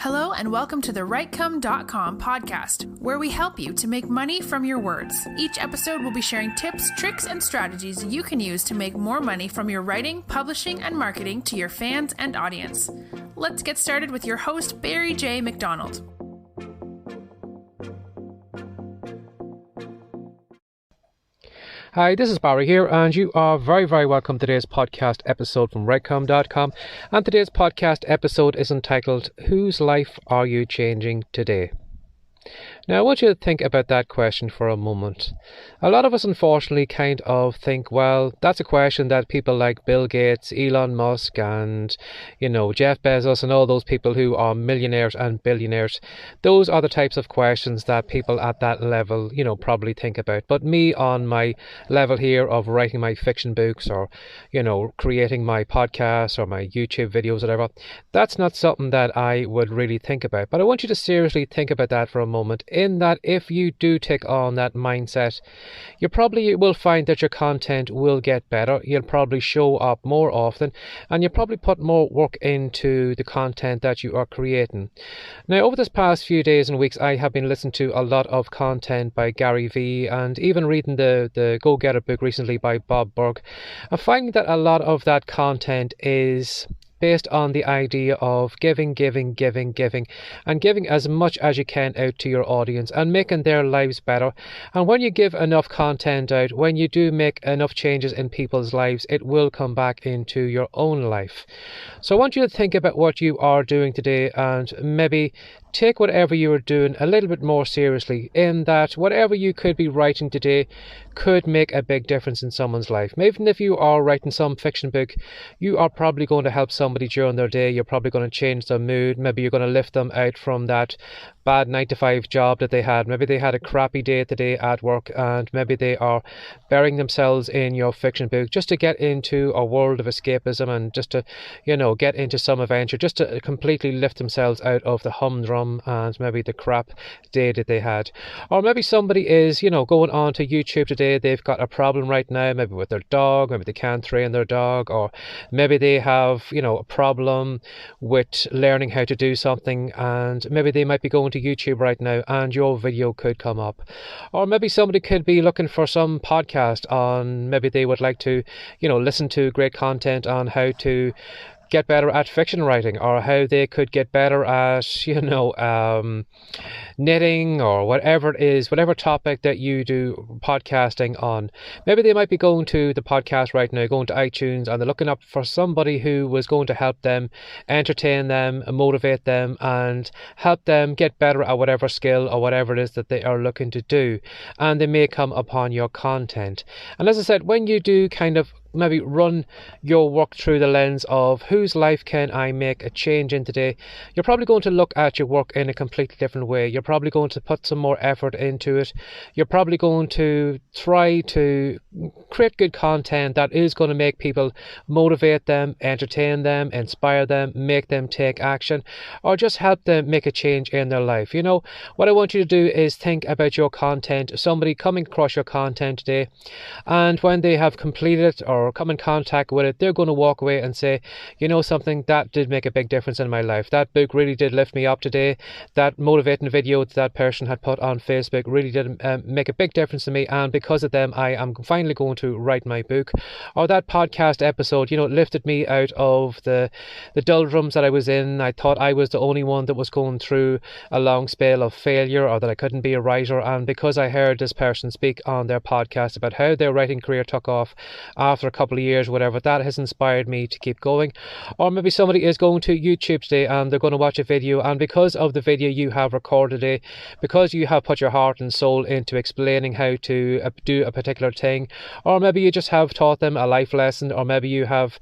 Hello and welcome to the WriteCome.com podcast, where we help you to make money from your words. Each episode will be sharing tips, tricks, and strategies you can use to make more money from your writing, publishing, and marketing to your fans and audience. Let's get started with your host, Barry J. McDonald. Hi, this is Barry here, and you are very welcome to today's podcast episode from WriteCome.com. And today's podcast episode is entitled, Whose Life Are You Changing Today? Now, I want you to think about that question for a moment. A lot of us, unfortunately, kind of think, well, that's a question that people like Bill Gates, Elon Musk, and, Jeff Bezos, and all those people who are millionaires and billionaires, those are the types of questions that people at that level, probably think about. But me, on my level here of writing my fiction books or, creating my podcasts or my YouTube videos, whatever, that's not something that I would really think about. But I want you to seriously think about that for a moment, in that if you do take on that mindset, you probably will find that your content will get better. You'll probably show up more often, and you'll probably put more work into the content that you are creating. Now, over this past few days and weeks, I have been listening to a lot of content by Gary Vee, and even reading the Go Getter book recently by Bob Burg. I'm finding that a lot of that content is based on the idea of giving, and giving as much as you can out to your audience and making their lives better. And when you give enough content out, when you do make enough changes in people's lives, it will come back into your own life. So I want you to think about what you are doing today, and maybe take whatever you are doing a little bit more seriously, in that whatever you could be writing today could make a big difference in someone's life. Even if you are writing some fiction book, you are probably going to help somebody during their day. You're probably going to change their mood. Maybe you're going to lift them out from that bad 9-to-5 job that they had. Maybe they had a crappy day today at work, and maybe they are burying themselves in your fiction book just to get into a world of escapism, and just to, get into some adventure, just to completely lift themselves out of the humdrum and maybe the crap day that they had. Or maybe somebody is, going on to YouTube today. They've got a problem right now, maybe with their dog. Maybe they can't train their dog, or maybe they have, a problem with learning how to do something, and maybe they might be going to YouTube right now, and your video could come up. Or maybe somebody could be looking for some podcast on, maybe they would like to, listen to great content on how to get better at fiction writing, or how they could get better at, knitting, or whatever it is, whatever topic that you do podcasting on. Maybe they might be going to the podcast right now, going to iTunes, and they're looking up for somebody who was going to help them, entertain them, motivate them, and help them get better at whatever skill or whatever it is that they are looking to do. And they may come upon your content. And as I said, when you do kind of maybe run your work through the lens of whose life can I make a change in today, you're probably going to look at your work in a completely different way. You're probably going to put some more effort into it. You're probably going to try to create good content that is going to make people, motivate them, entertain them, inspire them, make them take action, or just help them make a change in their life. What I want you to do is think about your content, somebody coming across your content today, and when they have completed it or come in contact with it, they're going to walk away and say, something, that did make a big difference in my life. That book really did lift me up today. That motivating video that person had put on Facebook really did make a big difference to me, and because of them, I am finally going to write my book. Or that podcast episode, lifted me out of the doldrums that I was in. I thought I was the only one that was going through a long spell of failure, or that I couldn't be a writer, and because I heard this person speak on their podcast about how their writing career took off after a couple of years, whatever, that has inspired me to keep going. Or maybe somebody is going to YouTube today, and they're going to watch a video, and because of the video you have recorded today, because you have put your heart and soul into explaining how to do a particular thing, or maybe you just have taught them a life lesson, or maybe you have,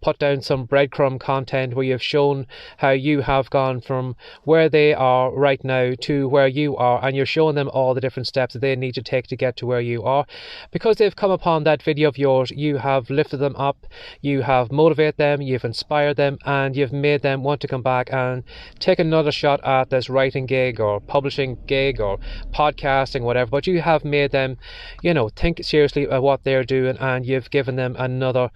put down some breadcrumb content where you've shown how you have gone from where they are right now to where you are, and you're showing them all the different steps that they need to take to get to where you are. Because they've come upon that video of yours, you have lifted them up, you have motivated them, you've inspired them, and you've made them want to come back and take another shot at this writing gig or publishing gig or podcasting, whatever. But you have made them, think seriously about what they're doing, and you've given them another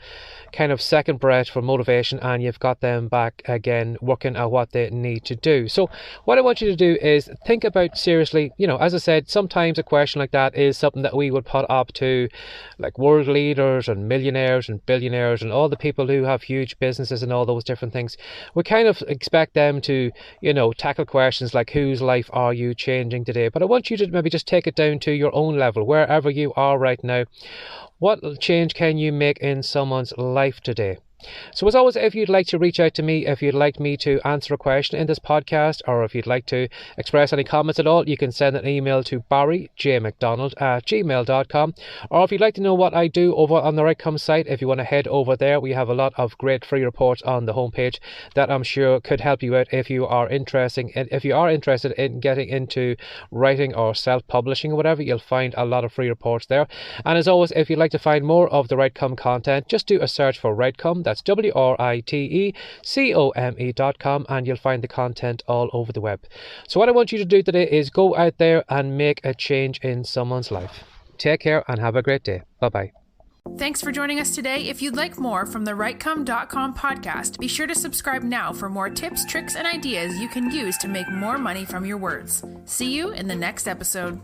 kind of second breath for motivation, and you've got them back again working at what they need to do. So what I want you to do is think about seriously, as I said, sometimes a question like that is something that we would put up to like world leaders and millionaires and billionaires and all the people who have huge businesses and all those different things. We kind of expect them to, tackle questions like, whose life are you changing today? But I want you to maybe just take it down to your own level, wherever you are right now. What change can you make in someone's life today? So as always, if you'd like to reach out to me, if you'd like me to answer a question in this podcast, or if you'd like to express any comments at all, you can send an email to barryjmcdonald@gmail.com. Or if you'd like to know what I do over on the Rightcome site, if you want to head over there, we have a lot of great free reports on the homepage that I'm sure could help you out if you are interested in getting into writing or self-publishing or whatever. You'll find a lot of free reports there. And as always, if you'd like to find more of the Rightcome content, just do a search for Rightcome. That's WRITECOME.com, and you'll find the content all over the web. So what I want you to do today is go out there and make a change in someone's life. Take care and have a great day. Bye-bye. Thanks for joining us today. If you'd like more from the Rightcome.com podcast, be sure to subscribe now for more tips, tricks, and ideas you can use to make more money from your words. See you in the next episode.